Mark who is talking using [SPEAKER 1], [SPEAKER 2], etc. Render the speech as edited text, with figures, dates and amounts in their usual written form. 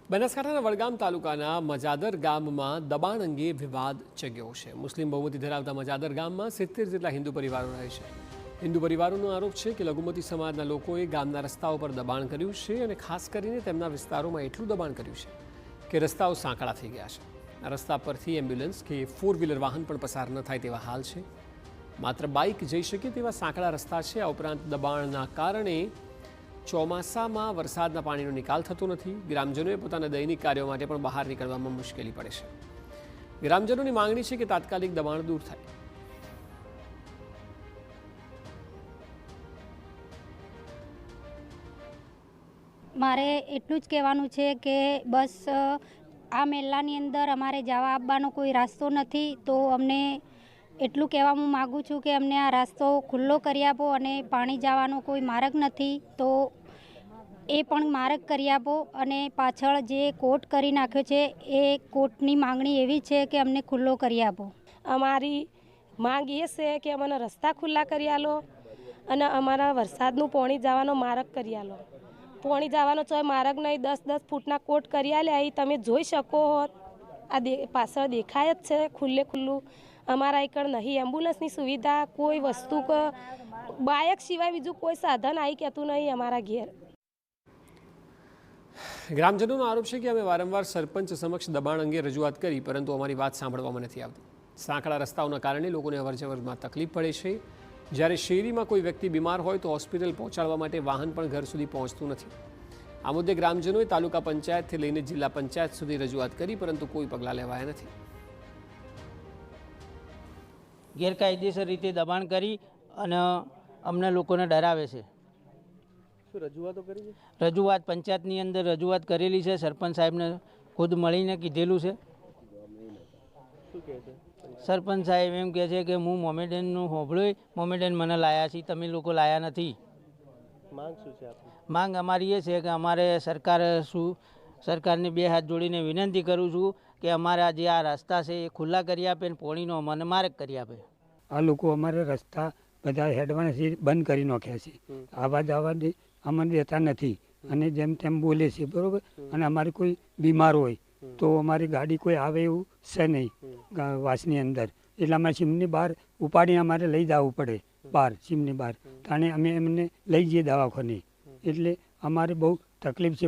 [SPEAKER 1] બનાસકાંઠાના વડગામ તાલુકાના મજાદર ગામમાં દબાણ અંગે વિવાદ ચગ્યો છે। મુસ્લિમ બહુમતી ધરાવતા મજાદર ગામમાં 70 જેટલા હિન્દુ પરિવારો રહે છે। હિન્દુ પરિવારોનો આરોપ છે કે લઘુમતી સમાજના લોકોએ ગામના રસ્તાઓ પર દબાણ કર્યું છે અને ખાસ કરીને તેમના વિસ્તારોમાં એટલું દબાણ કર્યું છે કે રસ્તાઓ સાંકડા થઈ ગયા છે। આ રસ્તા પરથી એમ્બ્યુલન્સ કે 4 વ્હીલર વાહન પણ પસાર ન થાય તેવા હાલ છે। માત્ર બાઇક જઈ શકે તેવા સાંકડા રસ્તા છે। આ ઉપરાંત દબાણના કારણે ચોમાસામાં વરસાદના પાણીનો નિકાલ થતો નથી। ગ્રામજનોએ પોતાના દૈનિક કાર્યો માટે પણ બહાર નીકળવામાં મુશ્કેલી પડે છે। ગ્રામજનોની માંગણી છે કે તાત્કાલિક દબાણ દૂર થાય।
[SPEAKER 2] મારે એટલું જ કહેવાનું છે કે બસ આ મેલાની અંદર અમારે જવા આવવાનો કોઈ રસ્તો નથી, તો અમને એટલું કહેવા હું માગું છું કે અમને આ રસ્તો ખુલ્લો કરી આપો અને પાણી જવાનો કોઈ માર્ગ નથી તો એ પણ માર્ગ કરી આપો। અને પાછળ જે કોર્ટ કરી નાખ્યો છે એ કોર્ટની માંગણી એવી છે કે અમને ખુલ્લો કરી આપો।
[SPEAKER 3] અમારી માંગ એ છે કે અમને રસ્તા ખુલ્લા કરી આલો અને અમારા વરસાદનું પાણી જવાનો માર્ગ કરી આલો। પાણી જવાનો તો માર્ગ નહીં, 10-10 ફૂટના કોટ કરી આલ્યા અહીં તમે જોઈ શકો હોત। આ પાછળ દેખાય જ છે ખુલ્લું। અમારા એકડ નહીં એમ્બ્યુલન્સની સુવિધા, કોઈ વસ્તુ બાઇક સિવાય બીજું કોઈ સાધન આવી કહેતું નહીં અમારા ઘેર।
[SPEAKER 1] ગ્રામજનોનો આરોપ છે કે અમે વારંવાર સરપંચ સમક્ષ દબાણ અંગે રજૂઆત કરી પરંતુ અમારી વાત સાંભળવામાં નથી આવતી। સાંકડા રસ્તાઓના કારણે લોકોને અવરજવરમાં તકલીફ પડે છે। જ્યારે શેરીમાં કોઈ વ્યક્તિ બીમાર હોય તો હોસ્પિટલ પહોંચાડવા માટે વાહન પણ ઘર સુધી પહોંચતું નથી। આ મુદ્દે ગ્રામજનોએ તાલુકા પંચાયતથી લઈને જિલ્લા પંચાયત સુધી રજૂઆત કરી પરંતુ કોઈ પગલાં લેવાયા નથી।
[SPEAKER 4] ગેરકાયદેસર રીતે દબાણ કરી અને અમને લોકોને ડરાવે છે। રજૂઆત પંચાયતની અંદર રજૂઆત કરેલી છે। સરપંચ સાહેબને ખુદ મળીને કીધેલું છે। સરપંચ સાહેબ એમ કહે છે કે હું મોમેડનનું હોભળ્યું, મોમેડન મને લાયા છે, તમે લોકો લાયા નથી। માંગ અમારી એ છે કે અમારે સરકારને 2 હાથ જોડીને વિનંતી કરું છું કે અમારા જે આ રસ્તા છે એ ખુલ્લા કરી આપે અને પોણીનો અમને માર્ગ કરી આપે।
[SPEAKER 5] આ લોકો અમારે રસ્તા બધા હેડવાથી બંધ કરી નાખ્યા છે। આવા જવા અમને દેતા નથી અને જેમ તેમ બોલે છે, બરાબર। અને અમારે કોઈ બીમાર હોય તો અમારી ગાડી કોઈ આવે એવું છે નહીં વાસની અંદર, એટલે અમારે સીમની બહાર ઉપાડીને અમારે લઈ જવું પડે બહાર સીમની બહાર, તાણે અમે એમને લઈ જઈએ દવાખાને। એટલે અમારે બહુ તકલીફ છે।